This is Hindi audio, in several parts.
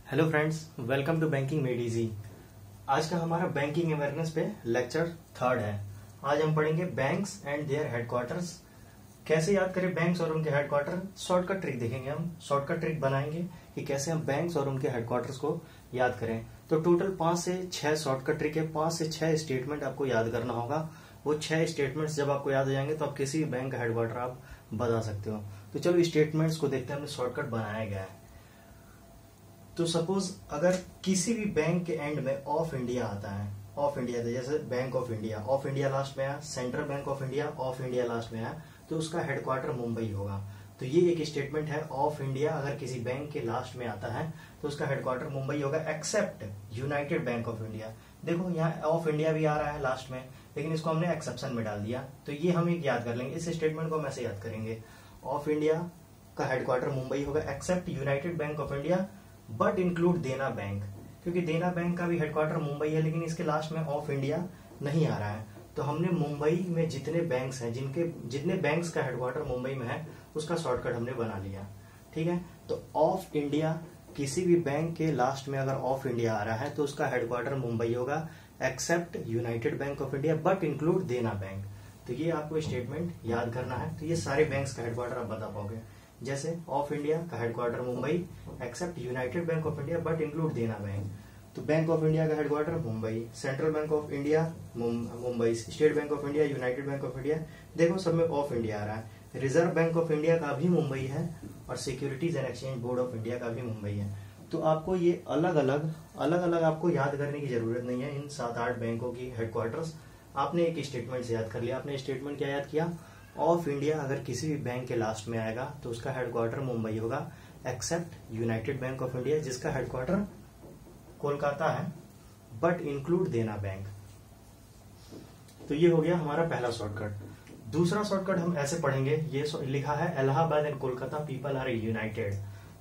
Hello friends, welcome to banking made easy. आज का हमारा बैंकिंग अवेयरनेस पे लेक्चर 3 है। आज हम पढ़ेंगे बैंक्स एंड देयर हेडक्वार्टर्स। कैसे याद करें बैंक्स और उनके हेडक्वार्टर। शॉर्टकट ट्रिक देखेंगे, हम शॉर्टकट ट्रिक बनाएंगे कि कैसे हम बैंक्स और उनके हेडक्वार्टर्स को याद करें। तो टोटल 5 से 6 शॉर्टकट ट्रिक है। 5 से 6 स्टेटमेंट आपको याद करना होगा। वो 6 स्टेटमेंट्स जब आपको याद हो जाएंगे तो आप किसी भी बैंक का हेडक्वार्टर आप बता सकते हो। तो चलो स्टेटमेंट्स को देखते हैं, हमने शॉर्टकट बनाया गया है। तो सपोज अगर किसी भी बैंक के एंड में ऑफ इंडिया आता है, ऑफ इंडिया जैसे bank of India, of India last में आया, central Bank of India of India last में आया, तो उसका हेडक्वार्टर मुंबई होगा। तो ये एक स्टेटमेंट है, ऑफ इंडिया अगर किसी बैंक के लास्ट में आता है तो उसका हेडक्वार्टर मुंबई होगा, except United bank of India. देखो यहाँ ऑफ इंडिया भी आ रहा है लास्ट में, लेकिन इसको हमने एक्सेप्शन में डाल दिया। तो ये हम एक याद कर लेंगे, इस स्टेटमेंट को हम ऐसे याद करेंगे, ऑफ इंडिया का हेडक्वार्टर मुंबई होगा except United bank of India but include Dena Bank, क्योंकि देना बैंक का भी हेडक्वार्टर मुंबई है, लेकिन इसके लास्ट में ऑफ इंडिया नहीं आ रहा है। तो हमने मुंबई में जितने बैंक्स हैं, जितने बैंक्स का हेडक्वार्टर मुंबई में है, उसका शॉर्टकट हमने बना लिया। ठीक है, तो ऑफ इंडिया किसी भी बैंक के लास्ट में अगर ऑफ इंडिया आ रहा है तो उसका हेडक्वार्टर मुंबई होगा except United bank of India but include Dena Bank. तो ये आपको स्टेटमेंट याद करना है। तो ये सारे बैंक्स का हेडक्वार्टर आप बता पाओगे, जैसे ऑफ इंडिया का headquarter Mumbai except United bank of India but include Dena Bank. तो बैंक ऑफ इंडिया का headquarter Mumbai, Central Bank of India Mumbai, State bank of India, United bank of India, देखो सब में ऑफ इंडिया आ रहा है। रिजर्व बैंक ऑफ इंडिया का भी मुंबई है और securities and exchange board of India का भी मुंबई है। तो आपको ये अलग अलग आपको याद करने की जरूरत नहीं है। इन 7-8 बैंकों की हेडक्वार्टर्स आपने एक स्टेटमेंट से याद कर लिया। आपने स्टेटमेंट क्या याद किया, ऑफ इंडिया अगर किसी भी बैंक के लास्ट में आएगा तो उसका हेडक्वार्टर मुंबई होगा except United bank of India जिसका हेडक्वार्टर कोलकाता है बट इंक्लूड देना बैंक। तो ये हो गया हमारा पहला शॉर्टकट। दूसरा शॉर्टकट हम ऐसे पढ़ेंगे, ये लिखा है Allahabad and Kolkata people are united.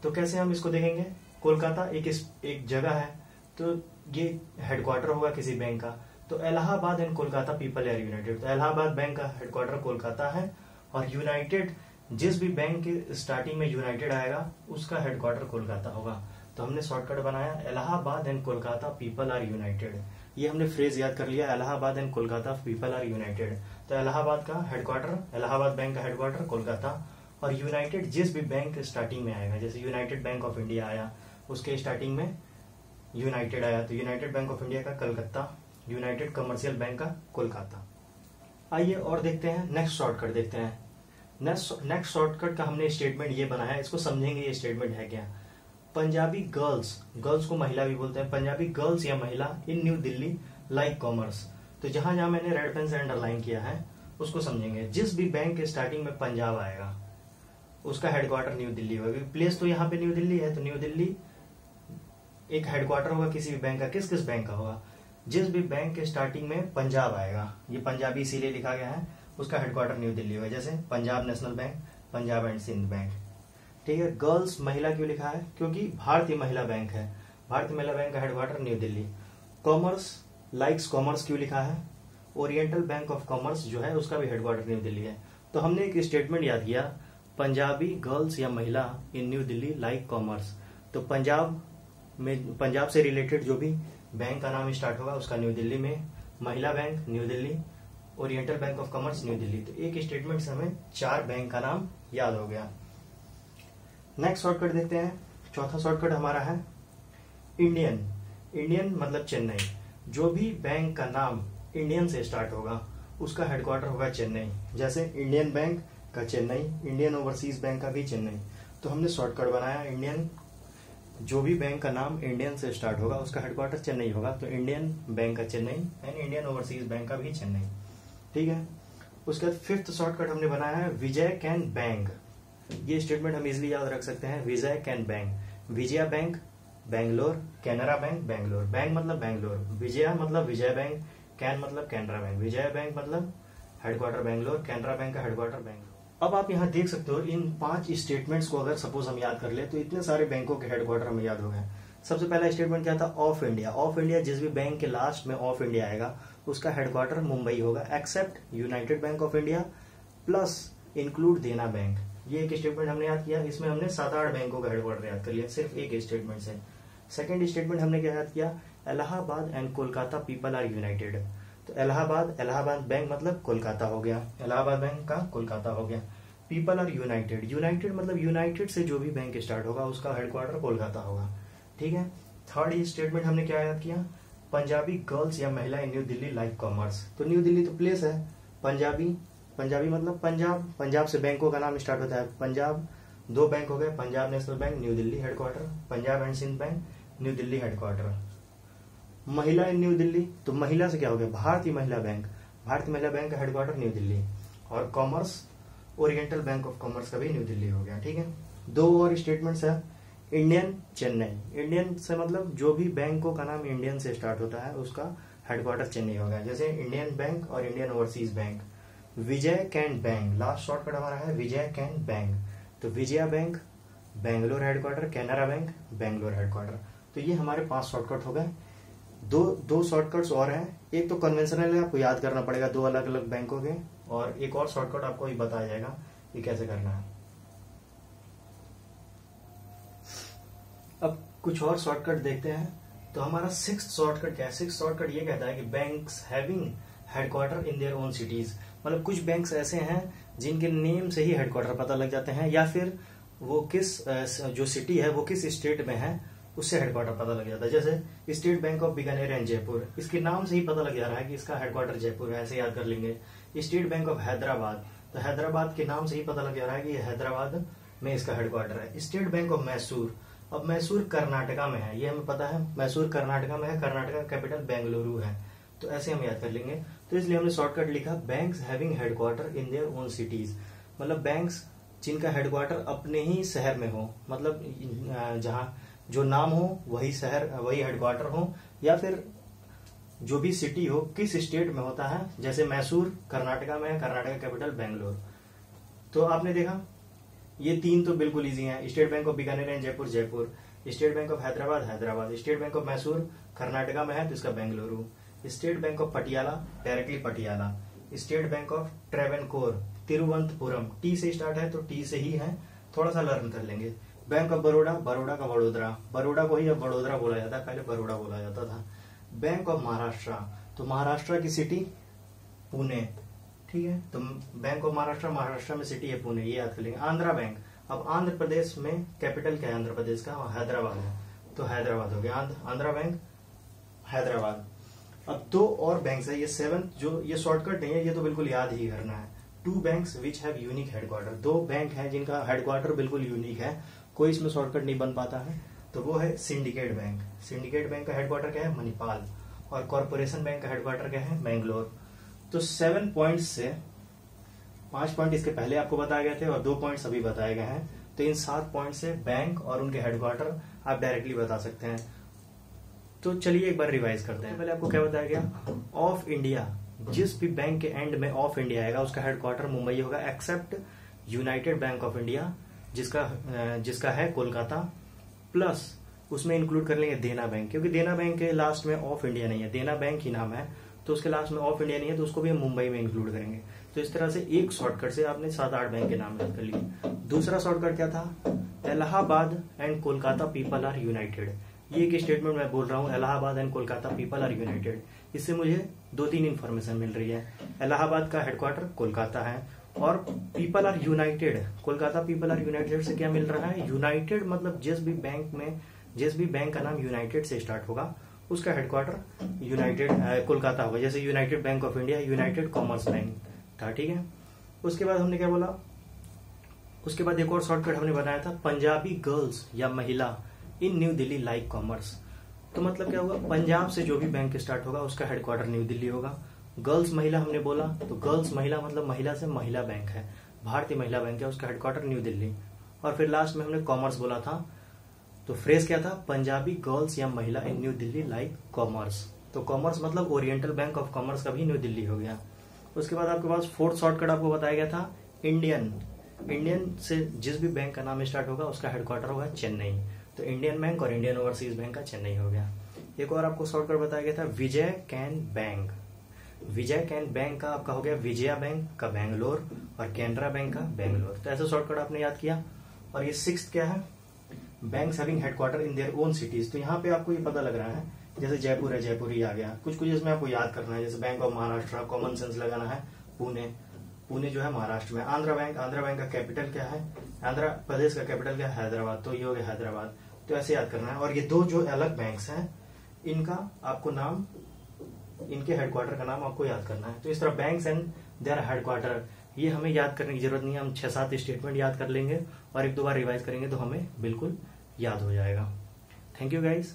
तो कैसे हम इसको देखेंगे, कोलकाता एक जगह है, तो ये हेडक्वार्टर होगा किसी बैंक का। तो Allahabad and Kolkata people are united, तो इलाहाबाद बैंक का हेडक्वार्टर कोलकाता है और यूनाइटेड जिस भी बैंक के स्टार्टिंग में यूनाइटेड आएगा उसका हेडक्वार्टर कोलकाता होगा। तो हमने शॉर्टकट बनाया Allahabad and Kolkata people are united. ये हमने फ्रेज याद कर लिया, Allahabad and Kolkata people are united. तो इलाहाबाद का हेडक्वार्टर, इलाहाबाद बैंक का हेडक्वार्टर कोलकाता और यूनाइटेड जिस भी बैंक स्टार्टिंग में आएगा, जैसे यूनाइटेड बैंक ऑफ इंडिया आया उसके स्टार्टिंग में यूनाइटेड आया, तो यूनाइटेड बैंक ऑफ इंडिया का कलकत्ता, यूनाइटेड कमर्शियल बैंक का कोलकाता। आइए और देखते हैं, नेक्स्ट शॉर्टकट देखते हैं। नेक्स्ट शॉर्टकट का हमने स्टेटमेंट ये बनाया है, इसको समझेंगे ये स्टेटमेंट है क्या। पंजाबी गर्ल्स को महिला भी बोलते हैं, पंजाबी गर्ल्स या महिला in new Delhi like commerce. तो जहां जहां मैंने रेड पेन से अंडरलाइन किया है उसको समझेंगे। जिस भी बैंक के स्टार्टिंग में पंजाब आएगा उसका हेडक्वार्टर न्यू दिल्ली होगा। प्लेस तो यहाँ पे न्यू दिल्ली है, तो न्यू दिल्ली एक हेडक्वार्टर होगा किसी भी बैंक का। किस किस बैंक का होगा, जिस भी बैंक के स्टार्टिंग में पंजाब आएगा, ये पंजाबी इसीलिए लिखा गया है, उसका हेडक्वार्टर न्यू दिल्ली होगा। जैसे Punjab national Bank, Punjab and Sindh Bank. ठीक है, गर्ल्स महिला क्यों लिखा है, क्योंकि भारतीय महिला बैंक है, भारतीय महिला बैंक का headquarter new Delhi. Commerce likes commerce क्यों लिखा है, ओरिएंटल बैंक ऑफ कॉमर्स जो है उसका भी हेडक्वार्टर न्यू दिल्ली है। तो हमने एक स्टेटमेंट याद किया, पंजाबी गर्ल्स या महिला in new Delhi like commerce. तो पंजाब से रिलेटेड जो भी बैंक का नाम स्टार्ट होगा उसका न्यू दिल्ली में, महिला bank new Delhi, oriental bank of commerce new Delhi. तो एक स्टेटमेंट से हमें 4 बैंक का नाम याद हो गया। नेक्स्ट शॉर्टकट देखते हैं। चौथा शॉर्टकट हमारा है इंडियन मतलब चेन्नई। जो भी बैंक का नाम इंडियन से स्टार्ट होगा उसका हेडक्वार्टर होगा चेन्नई। जैसे इंडियन बैंक का चेन्नई, इंडियन ओवरसीज बैंक का भी चेन्नई। तो हमने शॉर्टकट बनाया, इंडियन जो भी बैंक का नाम इंडियन से स्टार्ट होगा उसका हेडक्वार्टर चेन्नई होगा। तो इंडियन बैंक का Chennai and Indian overseas bank का भी चेन्नई। ठीक है, उसके बाद 5th शॉर्टकट हमने बनाया है विजय कैन बैंक। ये स्टेटमेंट हम इजिली याद रख सकते हैं, Vijay can bank. Vijaya bank Bangalore, Canara bank Bangalore, bank मतलब बैंगलोर, विजया मतलब विजय बैंक, कैन मतलब कैनरा बैंक, विजय बैंक मतलब हेडक्वार्टर बैंगलोर, कैनरा बैंक का हेडक्वार्टर बैंगलोर। अब आप यहाँ देख सकते हो इन 5 स्टेटमेंट्स को अगर सपोज हम याद कर ले तो इतने सारे बैंकों के हेडक्वार्टर हमें याद हो गए। सबसे पहला स्टेटमेंट क्या था, ऑफ इंडिया। ऑफ इंडिया जिस भी बैंक के लास्ट में ऑफ इंडिया आएगा उसका हेडक्वार्टर मुंबई होगा except United bank of India plus include Dena Bank. ये एक स्टेटमेंट हमने याद किया। इसमें हमने 7-8 बैंकों का हेडक्वार्टर याद कर लिया सिर्फ एक स्टेटमेंट से। सेकंड स्टेटमेंट हमने क्या याद किया, Allahabad and Kolkata people are united. तो इलाहाबाद बैंक मतलब कोलकाता हो गया, इलाहाबाद बैंक का कोलकाता हो गया। पीपल आर यूनाइटेड, यूनाइटेड मतलब यूनाइटेड से जो भी बैंक स्टार्ट होगा उसका हेडक्वार्टर कोलकाता होगा। ठीक है। थर्ड स्टेटमेंट हमने क्या याद किया, पंजाबी गर्ल्स या महिला in new Delhi like commerce. तो न्यू दिल्ली तो प्लेस है, पंजाबी मतलब पंजाब से बैंकों का नाम स्टार्ट होता है। पंजाब, दो बैंक हो गए, Punjab national bank new Delhi headquarter, Punjab and Sindh bank new Delhi headquarter. महिला इन न्यू दिल्ली, तो महिला से क्या हो गया, भारतीय महिला बैंक का हेडक्वार्टर न्यू दिल्ली। और commerce, oriental bank of commerce का भी न्यू दिल्ली हो गया। ठीक है। दो और स्टेटमेंट्स है, इंडियन चेन्नई। इंडियन से मतलब जो भी बैंकों का नाम इंडियन से स्टार्ट होता है उसका हेडक्वार्टर चेन्नई होगा, जैसे इंडियन बैंक और इंडियन ओवरसीज बैंक। विजय कैंट बैंक, लास्ट शॉर्टकट हमारा है विजय कैंट बैंक। तो Vijaya bank Bangalore headquarter, Canara bank Bangalore headquarter. तो ये हमारे 5 शॉर्टकट हो गए। दो शॉर्टकट्स और हैं, एक तो कन्वेंशनल है, आपको याद करना पड़ेगा 2 अलग अलग बैंकों के, और एक और शॉर्टकट आपको ही बताया जाएगा कि कैसे करना है। अब कुछ और शॉर्टकट देखते हैं। तो हमारा 6th शॉर्टकट क्या है, 6th शॉर्टकट ये कहता है कि banks having headquarter in their own cities. मतलब कुछ बैंक्स ऐसे हैं जिनके नेम से ही हेडक्वार्टर पता लग जाते हैं, या फिर वो किस जो सिटी है वो किस स्टेट में है उससे हेडक्वार्टर पता लग जाता है। जैसे state bank of Bikaner and Jaipur, इसके नाम से ही पता लग जा रहा है कि इसका हेडक्वार्टर जयपुर है, ऐसे याद कर लेंगे। स्टेट बैंक ऑफ हैदराबाद, तो हैदराबाद के नाम से ही पता लग जा रहा है कि हैदराबाद में इसका हेडक्वार्टर है। स्टेट बैंक ऑफ मैसूर, अब मैसूर कर्नाटका में है, ये हमें पता है, मैसूर कर्नाटका में है, कर्नाटका कैपिटल बेंगलुरु है। तो ऐसे हम याद कर लेंगे। तो इसलिए हमने शॉर्टकट लिखा banks having headquarter in their own cities, मतलब बैंक्स जिनका हेडक्वार्टर अपने ही शहर में हो, मतलब जहाँ जो नाम हो वही शहर वही हेडक्वार्टर हो, या फिर जो भी सिटी हो किस स्टेट में होता है, जैसे मैसूर कर्नाटका में है, कर्नाटका कैपिटल बेंगलोर। तो आपने देखा ये 3 तो बिल्कुल इजी हैं। State bank of Bikaner and Jaipur Jaipur, state bank of Hyderabad Hyderabad, state bank of Mysore Karnataka में है तो इसका Bengaluru, state bank of Patiala directly Patiala, state bank of Travancore Thiruvananthapuram, T से स्टार्ट है तो टी से ही है, थोड़ा सा लर्न कर लेंगे। बैंक ऑफ बड़ौदा, बड़ौदा का वडोदरा, बड़ौदा को ही अब वडोदरा बोला जाता है, पहले बड़ौदा बोला जाता था। बैंक ऑफ महाराष्ट्र, तो महाराष्ट्र की सिटी पुणे। ठीक है। तो बैंक ऑफ महाराष्ट्र, महाराष्ट्र में सिटी है पुणे, ये याद कर लेंगे। आंध्रा बैंक, अब आंध्र प्रदेश में कैपिटल क्या है आंध्र प्रदेश का, हैदराबाद है, तो हैदराबाद हो गया आंध्रा बैंक हैदराबाद। अब 2 और बैंक है, ये 7th जो ये शॉर्टकट नहीं है, ये तो बिल्कुल याद ही करना है। 2 banks which have unique headquarter, 2 bank हैं जिनका हेडक्वार्टर बिल्कुल यूनिक है, कोई इसमें शॉर्टकट नहीं बन पाता है। तो वो है सिंडिकेट बैंक, सिंडिकेट बैंक का हेडक्वार्टर क्या है मणिपाल, और कॉर्पोरेशन बैंक का हेडक्वार्टर क्या है मैंगलोर। तो 7 पॉइंट्स से 5 पॉइंट इसके पहले आपको बताए गए थे और 2 पॉइंट्स अभी बताए गए हैं। तो इन 7 पॉइंट से बैंक और उनके हेडक्वार्टर आप डायरेक्टली बता सकते हैं। तो चलिए एक बार रिवाइज करते हैं। पहले आपको क्या बताया गया, ऑफ इंडिया, जिस भी बैंक के एंड में ऑफ इंडिया आएगा उसका हेडक्वार्टर मुंबई होगा, except United bank of India जिसका है कोलकाता, प्लस उसमें इंक्लूड कर लेंगे देना बैंक, क्योंकि देना बैंक के लास्ट में ऑफ इंडिया नहीं है, देना बैंक ही नाम है, तो उसके लास्ट में ऑफ इंडिया नहीं है, तो उसको भी हम मुंबई में इंक्लूड करेंगे। तो इस तरह से एक शॉर्टकट से आपने 7-8 बैंक के नाम याद कर लिए। दूसरा शॉर्टकट क्या था, Allahabad and Kolkata people are united. ये एक स्टेटमेंट मैं बोल रहा हूँ, Allahabad and Kolkata people are united. इससे मुझे 2-3 इन्फॉर्मेशन मिल रही है। इलाहाबाद का हेडक्वार्टर कोलकाता है, और people are united, Kolkata people are united से क्या मिल रहा है, यूनाइटेड मतलब जिस भी बैंक का नाम यूनाइटेड से स्टार्ट होगा उसका हेडक्वार्टर यूनाइटेड कोलकाता होगा, जैसे United bank of India, United commerce bank था। ठीक है। उसके बाद हमने क्या बोला, उसके बाद एक और शॉर्टकट हमने बनाया था, पंजाबी गर्ल्स या महिला in new Delhi like commerce. तो मतलब क्या होगा, पंजाब से जो भी बैंक स्टार्ट होगा उसका हेडक्वार्टर न्यू दिल्ली होगा। गर्ल्स महिला हमने बोला, तो गर्ल्स महिला मतलब महिला से महिला बैंक है, भारतीय महिला बैंक है, उसका हेडक्वार्टर न्यू दिल्ली। और फिर लास्ट में हमने कॉमर्स बोला था, तो फ्रेज क्या था, पंजाबी गर्ल्स या महिला in new Delhi like commerce. तो कॉमर्स मतलब ओरिएंटल बैंक ऑफ कॉमर्स का भी न्यू दिल्ली हो गया। उसके बाद आपके पास 4th शॉर्टकट आपको बताया गया था, इंडियन से जिस भी बैंक का नाम स्टार्ट होगा उसका हेडक्वार्टर होगा चेन्नई, तो इंडियन बैंक और इंडियन ओवरसीज बैंक का चेन्नई हो गया। एक और आपको शॉर्टकट बताया गया था, Vijay can bank. Vijay can bank का आपका हो गया विजया बैंक का बेंगलोर, और कैनरा बैंक का बेंगलोर। तो ऐसा शॉर्टकट आपने याद किया। और ये 6th क्या है, banks having headquarter in their own cities. तो यहाँ पे आपको ये पता लग रहा है, जैसे जयपुर है, जयपुर ही आ गया। कुछ कुछ इसमें आपको याद करना है, जैसे bank of Maharashtra, common sense लगाना है पुणे, पुणे जो है महाराष्ट्र में। आंध्रा बैंक, आंध्रा बैंक का कैपिटल क्या है, आंध्र प्रदेश का कैपिटल क्या है, हैदराबाद, तो ये हो गया हैदराबाद। तो ऐसे याद करना है। और ये दो जो अलग बैंक्स हैं, इनका आपको नाम, इनके हेडक्वार्टर का नाम आपको याद करना है। तो इस तरह बैंक्स एंड देयर हेडक्वार्टर, ये हमें याद करने की जरूरत नहीं है। हम 6-7 स्टेटमेंट याद कर लेंगे और एक दो बार रिवाइज करेंगे तो हमें बिल्कुल याद हो जाएगा। Thank you guys.